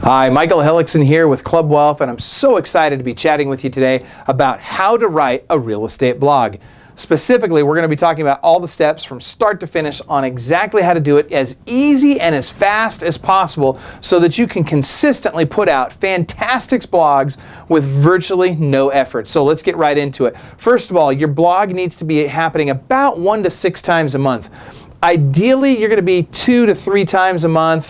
Hi, Michael Hellickson here with Club Wealth, and I'm so excited to be chatting with you today about how to write a real estate blog. Specifically, we're going to be talking about all the steps from start to finish on exactly how to do it as easy and as fast as possible so that you can consistently put out fantastic blogs with virtually no effort. So let's get right into it. First of all, your blog needs to be happening about 1 to 6 times a month. Ideally, you're going to be 2 to 3 times a month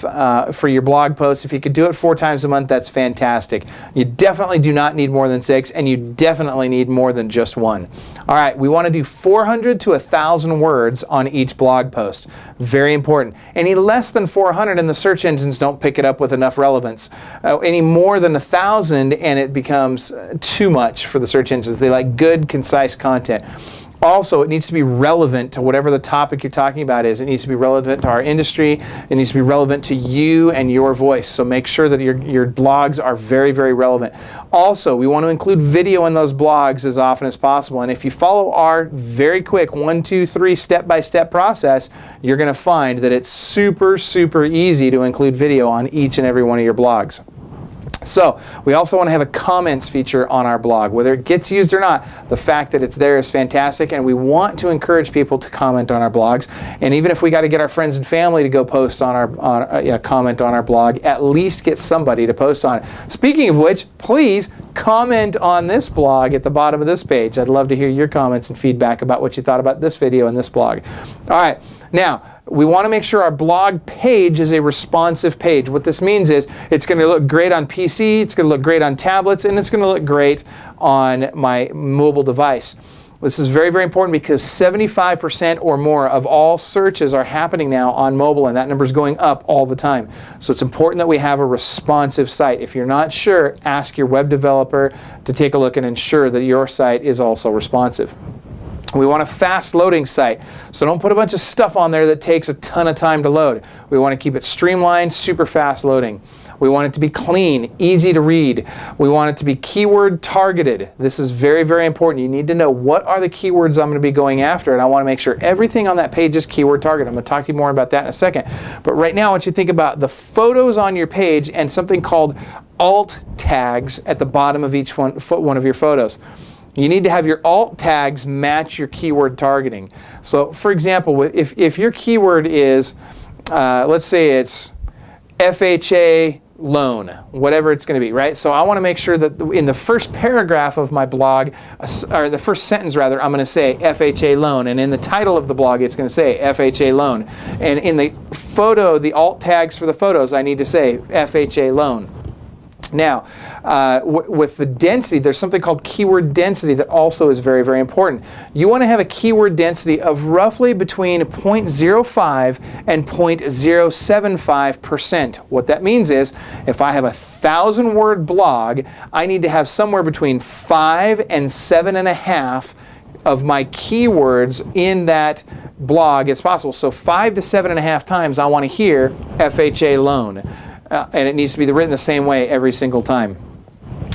for your blog posts. If you could do it 4 times a month, that's fantastic. You definitely do not need more than 6, and you definitely need more than just 1. All right, we want to do 400 to 1,000 words on each blog post. Very important. Any less than 400 and the search engines don't pick it up with enough relevance. Any more than 1,000 and it becomes too much for the search engines. They like good, concise content. Also, it needs to be relevant to whatever the topic you're talking about is. It needs to be relevant to our industry. It needs to be relevant to you and your voice. So make sure that your blogs are very, very relevant. Also, we want to include video in those blogs as often as possible. And if you follow our very quick 1, 2, 3 step-by-step process, you're going to find that it's super, super easy to include video on each and every one of your blogs. So we also want to have a comments feature on our blog. Whether it gets used or not, the fact that it's there is fantastic, and we want to encourage people to comment on our blogs. And even if we got to get our friends and family to go post on our comment on our blog, at least get somebody to post on it. Speaking of which, please comment on this blog at the bottom of this page. I'd love to hear your comments and feedback about what you thought about this video and this blog. All right, now we want to make sure our blog page is a responsive page. What this means is it's going to look great on PC, it's going to look great on tablets, and it's going to look great on my mobile device. This is very, very important because 75% or more of all searches are happening now on mobile, and that number is going up all the time. So it's important that we have a responsive site. If you're not sure, ask your web developer to take a look and ensure that your site is also responsive. We want a fast loading site, so don't put a bunch of stuff on there that takes a ton of time to load. We want to keep it streamlined, super fast loading. We want it to be clean, easy to read. We want it to be keyword targeted. This is very, very important. You need to know what are the keywords I'm going to be going after, and I want to make sure everything on that page is keyword targeted. I'm going to talk to you more about that in a second. But right now I want you to think about the photos on your page and something called alt tags at the bottom of each one of your photos. You need to have your alt tags match your keyword targeting. So for example, if your keyword is, let's say it's FHA loan, whatever it's going to be, right? So I want to make sure that in the first paragraph of my blog, or the first sentence rather, I'm going to say FHA loan, and in the title of the blog it's going to say FHA loan. And in the photo, the alt tags for the photos, I need to say FHA loan. Now, with the density, there's something called keyword density that also is very, very important. You want to have a keyword density of roughly between 0.05 and 0.075%. What that means is, if I have a 1,000-word blog, I need to have somewhere between 5 and 7.5 of my keywords in that blog as possible. So 5 to 7.5 times I want to hear FHA loan. And it needs to be written the same way every single time.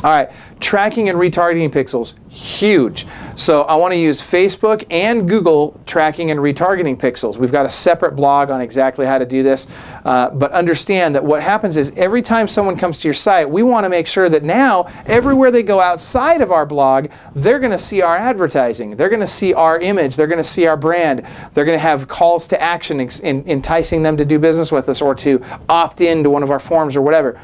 All right, tracking and retargeting pixels, huge. So I want to use Facebook and Google tracking and retargeting pixels. We've got a separate blog on exactly how to do this. But understand that what happens is every time someone comes to your site, we want to make sure that now everywhere they go outside of our blog, they're going to see our advertising. They're going to see our image. They're going to see our brand. They're going to have calls to action enticing them to do business with us or to opt into one of our forms or whatever.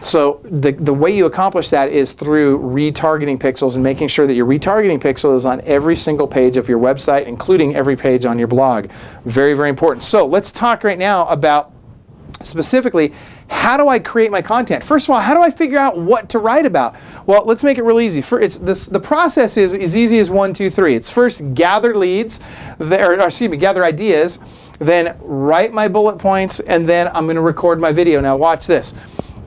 So the way you accomplish that is through retargeting pixels and making sure that your retargeting pixel is on every single page of your website, including every page on your blog. Very, very important. So let's talk right now about specifically, how do I create my content? First of all, how do I figure out what to write about? Well, let's make it real easy. The process is as easy as 1, 2, 3. It's first gather leads, gather ideas, then write my bullet points, and then I'm going to record my video. Now watch this.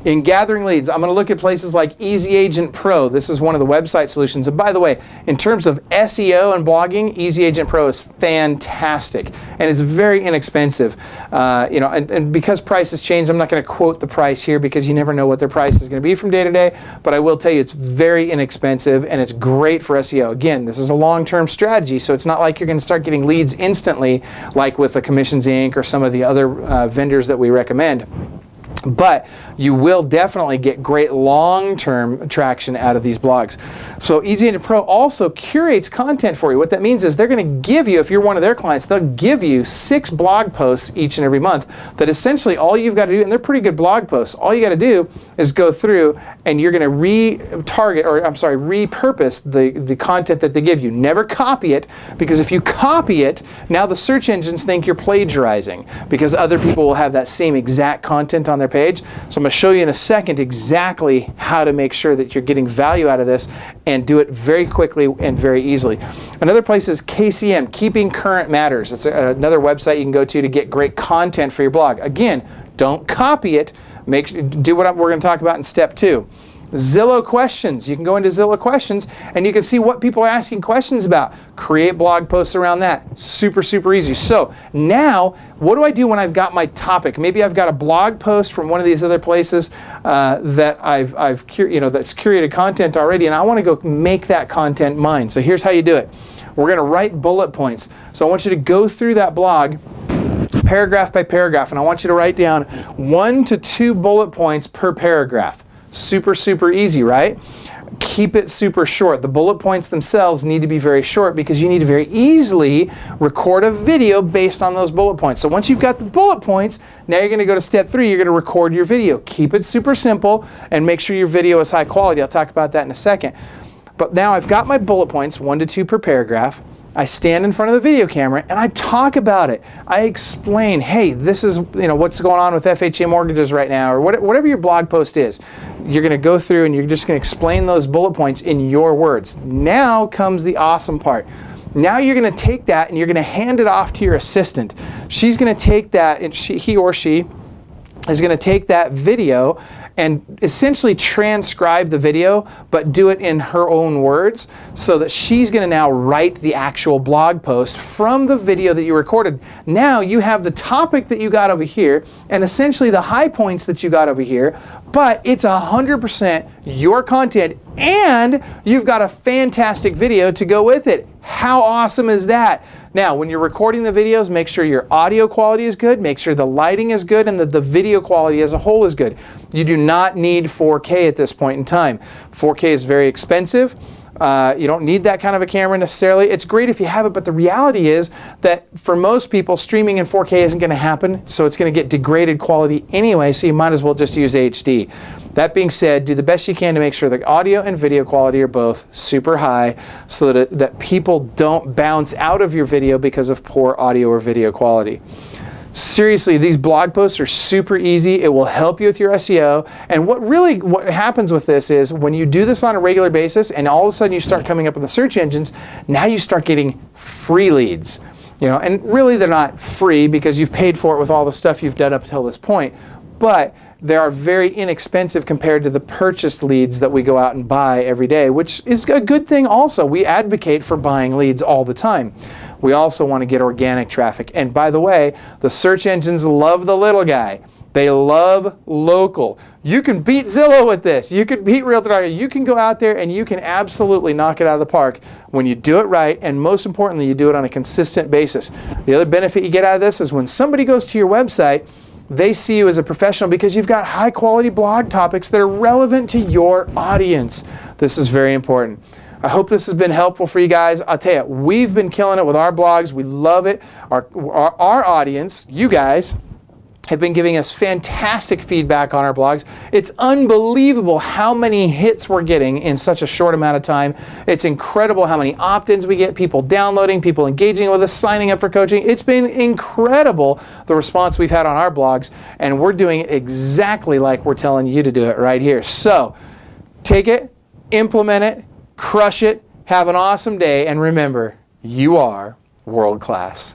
In gathering leads, I'm going to look at places like Easy Agent Pro. This is one of the website solutions. And by the way, in terms of SEO and blogging, Easy Agent Pro is fantastic, and it's very inexpensive. And because prices change, I'm not going to quote the price here because you never know what their price is going to be from day to day. But I will tell you, it's very inexpensive and it's great for SEO. Again, this is a long-term strategy, so it's not like you're going to start getting leads instantly, like with the Commissions Inc. or some of the other vendors that we recommend. But you will definitely get great long-term traction out of these blogs. So Easy Agent Pro also curates content for you. What that means is they're going to give you, if you're one of their clients, they'll give you 6 blog posts each and every month that essentially all you've got to do, and they're pretty good blog posts, all you got to do is go through and you're going to repurpose the content that they give you. Never copy it, because if you copy it, now the search engines think you're plagiarizing because other people will have that same exact content on their page. So I'm going to show you in a second exactly how to make sure that you're getting value out of this and do it very quickly and very easily. Another place is KCM, Keeping Current Matters. It's another website you can go to get great content for your blog. Again, don't copy it. Do what we're going to talk about in step 2. Zillow Questions. You can go into Zillow Questions and you can see what people are asking questions about. Create blog posts around that. Super, super easy. So now, what do I do when I've got my topic? Maybe I've got a blog post from one of these other places that that's curated content already, and I want to go make that content mine. So here's how you do it. We're going to write bullet points. So I want you to go through that blog paragraph by paragraph, and I want you to write down 1 to 2 bullet points per paragraph. Super, super easy, right? Keep it super short. The bullet points themselves need to be very short because you need to very easily record a video based on those bullet points. So once you've got the bullet points, now you're going to go to step 3. You're going to record your video. Keep it super simple and make sure your video is high quality. I'll talk about that in a second. But now I've got my bullet points, 1 to 2 per paragraph. I stand in front of the video camera and I talk about it. I explain, hey, this is what's going on with FHA mortgages right now, or whatever your blog post is. You're going to go through and you're just going to explain those bullet points in your words. Now comes the awesome part. Now you're going to take that and you're going to hand it off to your assistant. She's going to take that, and he or she is going to take that video and essentially transcribe the video, but do it in her own words, so that she's going to now write the actual blog post from the video that you recorded. Now you have the topic that you got over here and essentially the high points that you got over here, but it's 100% your content and you've got a fantastic video to go with it. How awesome is that? Now, when you're recording the videos, make sure your audio quality is good, make sure the lighting is good, and that the video quality as a whole is good. You do not need 4K at this point in time. 4K is very expensive. You don't need that kind of a camera necessarily. It's great if you have it, but the reality is that for most people, streaming in 4K isn't going to happen, so it's going to get degraded quality anyway, so you might as well just use HD. That being said, do the best you can to make sure the audio and video quality are both super high so that people don't bounce out of your video because of poor audio or video quality. Seriously, these blog posts are super easy. It will help you with your SEO. And what happens with this is when you do this on a regular basis and all of a sudden you start coming up in the search engines, now you start getting free leads. And really they're not free because you've paid for it with all the stuff you've done up until this point. But they are very inexpensive compared to the purchased leads that we go out and buy every day, which is a good thing also. We advocate for buying leads all the time. We also want to get organic traffic. And by the way, the search engines love the little guy. They love local. You can beat Zillow with this. You can beat Retarding. You can go out there and you can absolutely knock it out of the park when you do it right, and most importantly, you do it on a consistent basis. The other benefit you get out of this is when somebody goes to your website, they see you as a professional because you've got high quality blog topics that are relevant to your audience. This is very important. I hope this has been helpful for you guys. I'll tell you, we've been killing it with our blogs. We love it. Our audience, you guys, have been giving us fantastic feedback on our blogs. It's unbelievable how many hits we're getting in such a short amount of time. It's incredible how many opt-ins we get, people downloading, people engaging with us, signing up for coaching. It's been incredible, the response we've had on our blogs, and we're doing it exactly like we're telling you to do it right here. So take it, implement it, crush it, have an awesome day, and remember, you are world class.